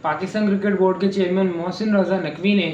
Pakistan cricket board के chairman Mohsin रज़ा नकवी ने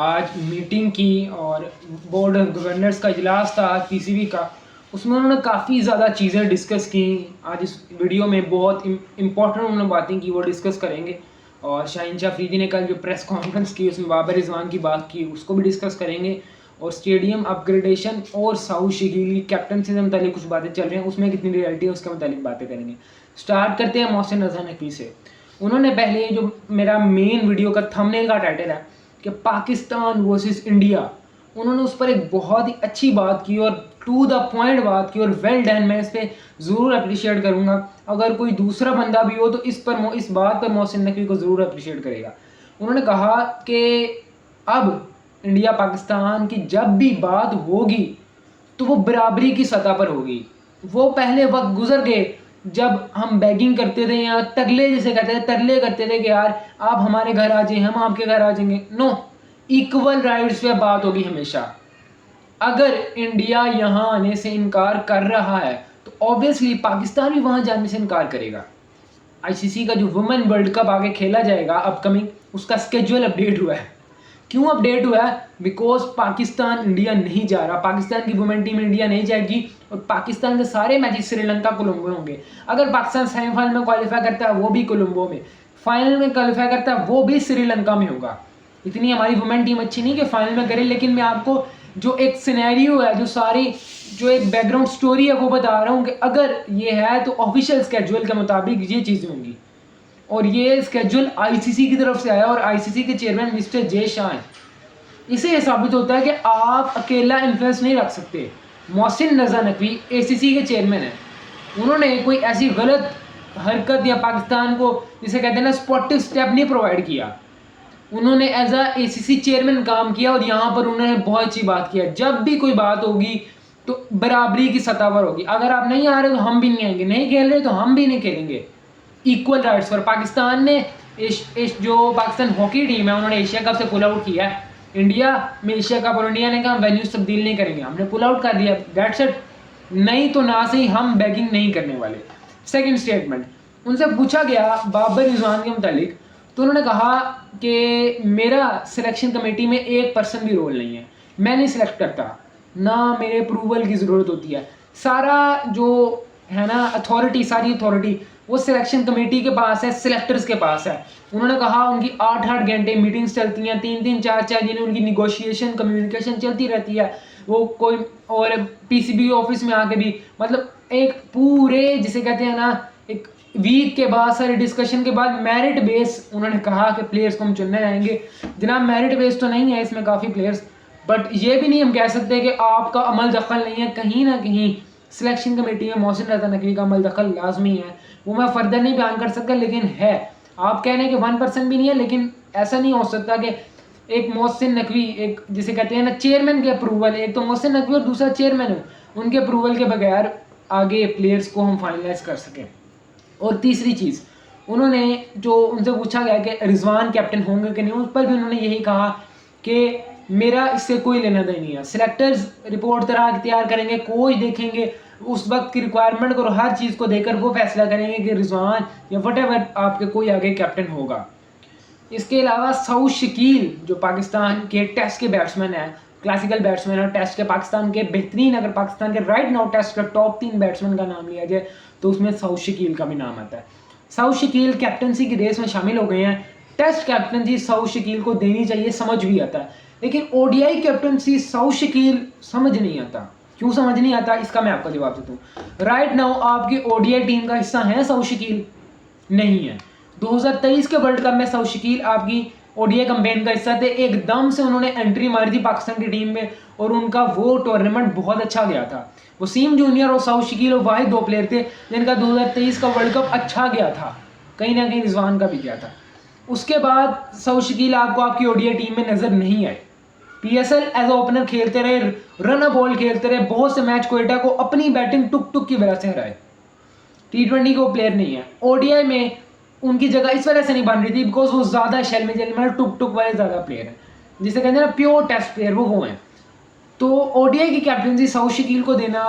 आज मीटिंग की और बोर्ड ऑफ गवर्नर्स का इजलास था आज पीसीबी का। उसमें उन्होंने काफ़ी ज़्यादा चीज़ें डिस्कस की। आज इस वीडियो में बहुत इम्पोर्टेंट उन्होंने बातें की, वो डिस्कस करेंगे। और शाहीन शाह अफरीदी ने कल जो प्रेस कॉन्फ्रेंस की उसमें बाबर रिजवान की बात की, उसको भी डिस्कस करेंगे। और स्टेडियम अपग्रेडेशन और साउथ शकील की कैप्टनसी से मुतालिक कुछ बातें चल रही हैं, उसमें कितनी रियलिटी है उसके मुतालिक बातें करेंगे। स्टार्ट करते हैं मोहसिन रज़ा नकवी से। उन्होंने पहले जो मेरा मेन वीडियो का थंबनेल का टाइटल है कि पाकिस्तान वर्सेस इंडिया, उन्होंने उस पर एक बहुत ही अच्छी बात की और टू द पॉइंट बात की और वेल डन। मैं इस पर ज़रूर अप्रिशिएट करूँगा। अगर कोई दूसरा बंदा भी हो तो इस बात पर मोहसिन नकवी को ज़रूर अप्रिशिएट करेगा। उन्होंने कहा कि अब इंडिया पाकिस्तान की जब भी बात होगी तो वो बराबरी की सतह पर होगी। वो पहले वक्त गुजर गए जब हम बैगिंग करते थे या तरले जिसे कहते थे, तरले करते थे कि यार आप हमारे घर आ जाइए, हम आपके घर आ जाएंगे। नो, इक्वल राइट्स पे बात होगी हमेशा। अगर इंडिया यहाँ आने से इनकार कर रहा है तो ऑब्वियसली पाकिस्तान भी वहाँ जाने से इनकार करेगा। आईसीसी का जो वुमेन वर्ल्ड कप आगे खेला जाएगा अपकमिंग, उसका स्केड्यूल अपडेट हुआ है। क्यों अपडेट हुआ है? बिकॉज पाकिस्तान इंडिया नहीं जा रहा। पाकिस्तान की वुमेन टीम इंडिया नहीं जाएगी और पाकिस्तान के सारे मैचेस श्रीलंका कोलंबो में होंगे। अगर पाकिस्तान सेमीफाइनल में क्वालिफाई करता है वो भी कोलंबो में, फाइनल में क्वालिफाई करता है वो भी श्रीलंका में होगा। इतनी हमारी वुमेन टीम अच्छी नहीं कि फाइनल में करे, लेकिन मैं आपको जो एक सिनेरियो है, जो एक बैकग्राउंड स्टोरी है वो बता रहा हूँ कि अगर ये है तो ऑफिशियल स्केड्यूल के मुताबिक ये चीज़ें होंगी। और ये स्केड्यूल आईसीसी की तरफ से आया और आईसीसी के चेयरमैन मिस्टर जय शाह हैं। इससे यह साबित होता है कि आप अकेला इन्फ्लुएंस नहीं रख सकते। मोहसिन रज़ा नकवी एसीसी के चेयरमैन हैं। उन्होंने कोई ऐसी गलत हरकत या पाकिस्तान को जिसे कहते हैं ना स्पोर्टिव स्टेप नहीं प्रोवाइड किया। उन्होंने एज अ एसीसी चेयरमैन काम किया और यहाँ पर उन्होंने बहुत अच्छी बात किया। जब भी कोई बात होगी तो बराबरी की सतह पर होगी। अगर आप नहीं आ रहे तो हम भी नहीं आएंगे, नहीं खेल रहे तो हम भी नहीं खेलेंगे। इक्वल राइट्स पर पाकिस्तान ने जो पाकिस्तान हॉकी टीम है उन्होंने एशिया कप से पुल आउट किया है। इंडिया में एशिया कप और इंडिया ने कहा वेन्यूज तब्दील नहीं करेंगे, हमने पुल आउट कर दिया, दैट्स इट। नहीं तो ना से ही हम बैगिंग नहीं करने वाले। सेकंड स्टेटमेंट, उनसे पूछा गया बाबर रिजवान के मुतालिक तो उन्होंने कहा कि मेरा सिलेक्शन कमेटी में 1% भी रोल नहीं है, मैं नहीं सिलेक्ट करता, ना मेरे अप्रूवल की ज़रूरत होती है। सारा जो है ना अथॉरिटी, सारी अथॉरिटी वो सिलेक्शन कमेटी के पास है, सिलेक्टर्स के पास है। उन्होंने कहा उनकी 8-8 घंटे मीटिंग्स चलती हैं, 3-3 4-4 दिन उनकी निगोशिएशन कम्युनिकेशन चलती रहती है। वो कोई और पीसीबी ऑफिस में आके भी मतलब एक पूरे जिसे कहते हैं ना एक वीक के बाद सारे डिस्कशन के बाद मेरिट बेस उन्होंने कहा कि प्लेयर्स को हम चुनने जाएंगे। जनाब मेरिट बेस तो नहीं है इसमें काफ़ी प्लेयर्स, बट ये भी नहीं हम कह सकते कि आपका अमल दखल नहीं है। कहीं ना कहीं सिलेक्शन कमेटी में मोहसिन रज़ा नकवी का अमल दखल लाजमी है। वो मैं फर्दर नहीं बयान कर सकता, लेकिन है। आप कह रहे हैं कि 1% भी नहीं है, लेकिन ऐसा नहीं हो सकता कि एक मोहसिन नकवी, एक जिसे कहते हैं ना चेयरमैन के अप्रूवल, एक तो मोहसिन नकवी और दूसरा चेयरमैन है, उनके अप्रूवल के बगैर आगे प्लेयर्स को हम फाइनलाइज कर सकें। और तीसरी चीज़, उन्होंने जो उनसे पूछा गया कि रिजवान कैप्टन होंगे कि नहीं, उस पर भी उन्होंने यही कहा कि मेरा इससे कोई लेना देना नहीं है। सिलेक्टर्स रिपोर्ट तैयार करेंगे, कोच देखेंगे, उस वक्त की रिक्वायरमेंट को और हर चीज़ को देखकर वो फैसला करेंगे कि रिजवान या वटेवर आपके कोई आगे कैप्टन होगा। इसके अलावा सऊद शकील जो पाकिस्तान के टेस्ट के बैट्समैन हैं, क्लासिकल बैट्समैन और टेस्ट के पाकिस्तान के बेहतरीन, अगर पाकिस्तान के राइट नाउ टेस्ट का टॉप 3 बैट्समैन का नाम लिया जाए तो उसमें सऊद शकील का भी नाम आता है। सऊद शकील कैप्टनसी की रेस में शामिल हो गए हैं। टेस्ट कैप्टनसी सऊद शकील को देनी चाहिए, समझ भी आता है, लेकिन ओडीआई कैप्टनसी सऊद शकील समझ नहीं आता। क्यों समझ नहीं आता इसका मैं आपको जवाब देता हूँ। राइट नाउ आपकी ओडीआई टीम का हिस्सा है सऊद शकील? नहीं है। 2023 के वर्ल्ड कप में सऊद शकील आपकी ओडीआई कैंपेन का हिस्सा थे। एकदम से उन्होंने एंट्री मारी थी पाकिस्तान की टीम में और उनका वो टूर्नामेंट बहुत अच्छा गया था। वसीम जूनियर और सऊद शकील और वाहिद 2 प्लेयर थे जिनका 2023 का वर्ल्ड कप अच्छा गया था, कहीं ना कहीं रिजवान का भी गया था। उसके बाद सऊद शकील आपको आपकी ओडीआई टीम में नजर नहीं आए। पीएसएल एज ओपनर खेलते रहे, रन बॉल खेलते रहे, बहुत से मैच कोयटा को अपनी बैटिंग टुक टुक की वजह से हराए। T20 के वो प्लेयर नहीं है। ओडीआई में उनकी जगह इस वजह से नहीं बन रही थी बिकॉज वो ज़्यादा शेल में मतलब टुक टुक वाले ज़्यादा प्लेयर हैं, जिसे कहते हैं ना प्योर टेस्ट प्लेयर, वो हैं। तो ओडीआई की कैप्टनसी सऊद शकील को देना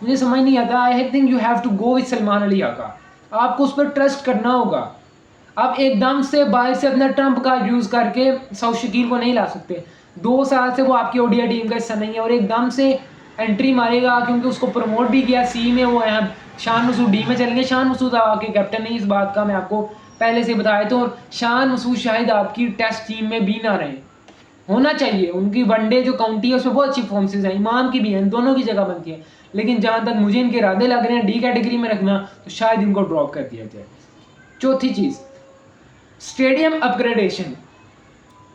मुझे समझ नहीं आता। I think you have to go with Salman Ali Agha. आपको उस पर ट्रस्ट करना होगा। आप एकदम से बाहर से अपना ट्रम्प कार्ड यूज़ करके सऊद शकील को नहीं ला सकते। 2 साल से वो आपकी ओडीआई टीम का हिस्सा नहीं है और एकदम से एंट्री मारेगा, क्योंकि उसको प्रमोट भी किया सी में, वो है शान मसूद डी में चलेंगे। शान मसूद आपके कैप्टन नहीं, इस बात का मैं आपको पहले से बताया था। और शान मसूद शायद आपकी टेस्ट टीम में भी ना रहे, होना चाहिए। उनकी वनडे जो काउंटी है उसमें बहुत अच्छी परफॉर्मेंसेज हैं, इमाम की भी हैं, दोनों की जगह बनती है। लेकिन जहाँ तक मुझे इनके इरादे लग रहे हैं डी कैटेगरी में रखना, तो शायद इनको ड्रॉप कर दिया जाए। चौथी चीज़, स्टेडियम अपग्रेडेशन।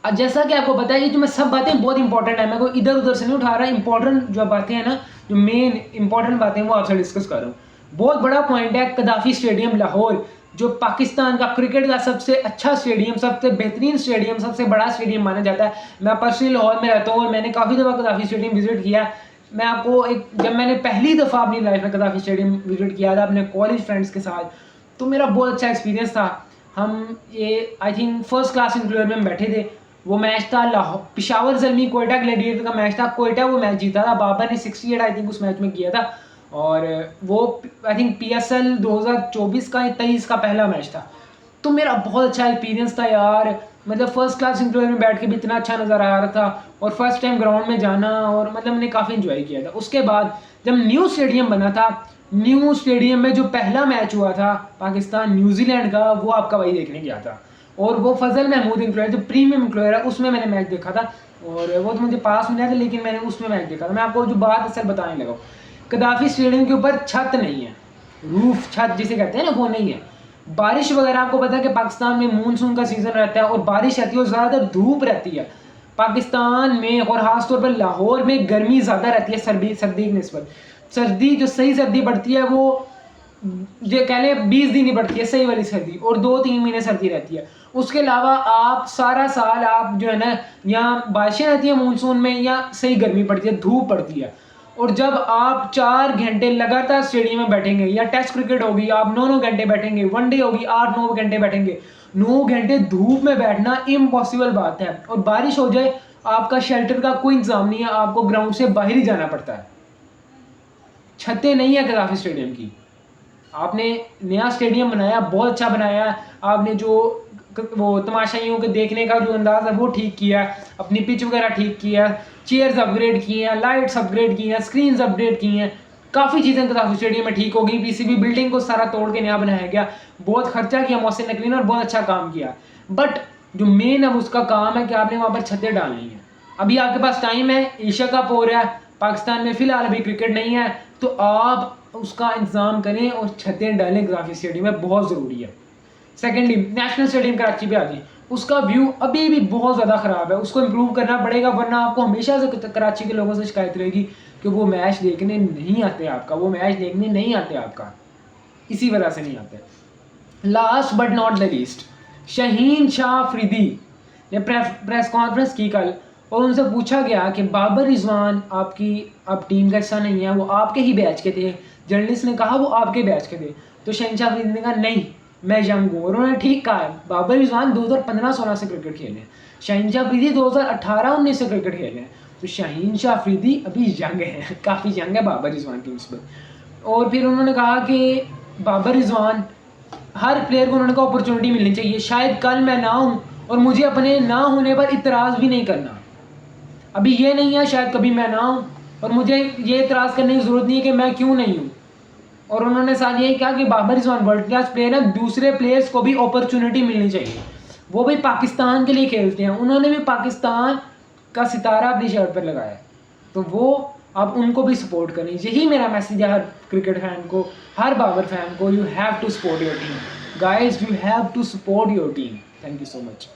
अब जैसा कि आपको पता है, ये जो मैं सब बातें बहुत इंपॉर्टेंट है, मैं कोई इधर उधर से नहीं उठा रहा, इंपॉर्टेंट जो बातें हैं ना, जो मेन इंपॉर्टेंट बातें हैं वो आपसे डिस्कस कर रहा हूँ। बहुत बड़ा पॉइंट है कदाफी स्टेडियम लाहौर, जो पाकिस्तान का क्रिकेट का सबसे अच्छा स्टेडियम, सबसे बेहतरीन स्टेडियम, सबसे बड़ा स्टेडियम माना जाता है। मैं पर्सनली लाहौर में रहता हूँ और मैंने काफ़ी दफ़ा कदाफी स्टेडियम विजिट किया। मैं आपको जब मैंने पहली दफ़ा अपनी लाइफ में कदाफी स्टेडियम विजिट किया था अपने कॉलेज फ्रेंड्स के साथ, तो मेरा बहुत अच्छा एक्सपीरियंस था। हम ये I think first class include में बैठे थे। वो मैच था लाहौर पेशावर ज़ल्मी कोयटा ग्लैडिएटर का मैच था। कोयटा वो मैच जीता था, बाबर ने 68 आई थिंक उस मैच में किया था। और वो आई थिंक PSL 2024 का 23 का पहला मैच था। तो मेरा बहुत अच्छा एक्सपीरियंस था यार, मतलब फर्स्ट क्लास इंटरव्यू में बैठ के भी इतना अच्छा नज़र आ रहा था और फर्स्ट टाइम ग्राउंड में जाना, और मतलब मैंने काफ़ी इन्जॉय किया था। उसके बाद जब न्यू स्टेडियम बना था, न्यू स्टेडियम में जो पहला मैच हुआ था पाकिस्तान न्यूजीलैंड का, वो आपका वही देखने गया था। और वो फजल महमूद इंक्लोयर जो प्रीमियम इंक्लोयर है उसमें मैंने मैच देखा था, और वो तो मुझे पास मिला था लेकिन मैंने उसमें मैच देखा था। मैं आपको जो बात असल बताने लगा, कदाफी स्टेडियम के ऊपर छत नहीं है, रूफ छत जिसे कहते हैं ना, वो नहीं है। बारिश वगैरह, आपको पता है कि पाकिस्तान में मानसून का सीज़न रहता है और बारिश रहती है और ज़्यादातर धूप रहती है पाकिस्तान में, और ख़ासतौर पर लाहौर में गर्मी ज़्यादा रहती है सर्दी की निस्बत। सर्दी जो सही सर्दी पड़ती है वो जो कह लें 20 दिन ही पड़ती है सही वाली सर्दी, और 2-3 महीने सर्दी रहती है। उसके अलावा आप सारा साल आप जो है ना, यहाँ बारिशें रहती हैं मानसून में, या सही गर्मी पड़ती है, धूप पड़ती है। और जब आप 4 घंटे लगातार स्टेडियम में बैठेंगे, या टेस्ट क्रिकेट होगी आप 9-9 घंटे बैठेंगे, वनडे होगी 8-9 घंटे बैठेंगे, 9 घंटे धूप में बैठना इम्पॉसिबल बात है। और बारिश हो जाए, आपका शेल्टर का कोई इंतजाम नहीं है, आपको ग्राउंड से बाहर ही जाना पड़ता है। छतें नहीं है कदाफी स्टेडियम की। आपने नया स्टेडियम बनाया, बहुत अच्छा बनाया। आपने जो वो तमाशाइयों के देखने का जो अंदाज़ है वो ठीक किया, अपनी पिच वगैरह ठीक किया, चेयर्स अपग्रेड की हैं, लाइट्स अपग्रेड की हैं, स्क्रीन्स अपडेट की हैं, काफ़ी चीज़ें कदाफी स्टेडियम में ठीक हो गई। PCB बिल्डिंग को सारा तोड़ के नया बनाया गया, बहुत खर्चा किया मोहसिन नकवी ने और बहुत अच्छा काम किया। बट जो मेन अब उसका काम है कि आपने वहाँ पर छतें डालनी है। अभी आपके पास टाइम है, एशिया कप हो रहा है पाकिस्तान में, फ़िलहाल अभी क्रिकेट नहीं है, तो आप उसका इंतज़ाम करें और छतें डालें कदाफी स्टेडियम में, बहुत ज़रूरी है। सेकेंडली, नेशनल स्टेडियम कराची पे आ गई, उसका व्यू अभी भी बहुत ज़्यादा ख़राब है, उसको इम्प्रूव करना पड़ेगा, वरना आपको हमेशा से कराची के लोगों से शिकायत रहेगी कि वो मैच देखने नहीं आते आपका, वो मैच देखने नहीं आते आपका, इसी वजह से नहीं आते। Last but not the least, Shaheen Shah Afridi ने प्रेस कॉन्फ्रेंस की कल, और उनसे पूछा गया कि बाबर रिजवान आपकी अब टीम का हिस्सा नहीं है, वो आपके ही बैच के थे। जर्नलिस्ट ने कहा वो आपके बैच के थे, तो शाहीन शाह अफरीदी ने कहा नहीं, मैं यंग हूँ। और उन्होंने ठीक कहा है, बाबर रिजवान 2015-16 से क्रिकेट खेले हैं, शाहीन शाह अफरीदी 2018-19 से क्रिकेट खेले हैं, तो शाहीन शाह अफरीदी अभी यंग है, काफ़ी यंग है बाबर रिजवान की निस्बत। और फिर उन्होंने कहा कि बाबर रिजवान, हर प्लेयर को उन्होंने कहा अपॉर्चुनिटी मिलनी चाहिए, शायद कल मैं ना हूँ और मुझे अपने ना होने पर इतराज़ भी नहीं करना। अभी ये नहीं है शायद कभी मैं ना हूँ और मुझे ये इतराज़ करने की ज़रूरत नहीं है कि मैं क्यों नहीं हूँ। और उन्होंने साथ यही कहा कि Babar Rizwan world class player है, दूसरे प्लेयर्स को भी अपॉर्चुनिटी मिलनी चाहिए, वो भी पाकिस्तान के लिए खेलते हैं, उन्होंने भी पाकिस्तान का सितारा अपनी शर्ट पर लगाया है, तो वो अब उनको भी सपोर्ट करें। यही मेरा मैसेज है हर क्रिकेट फैन को, हर बाबर फैन को, you have to support your team guys, you have to support your team. Thank you so much.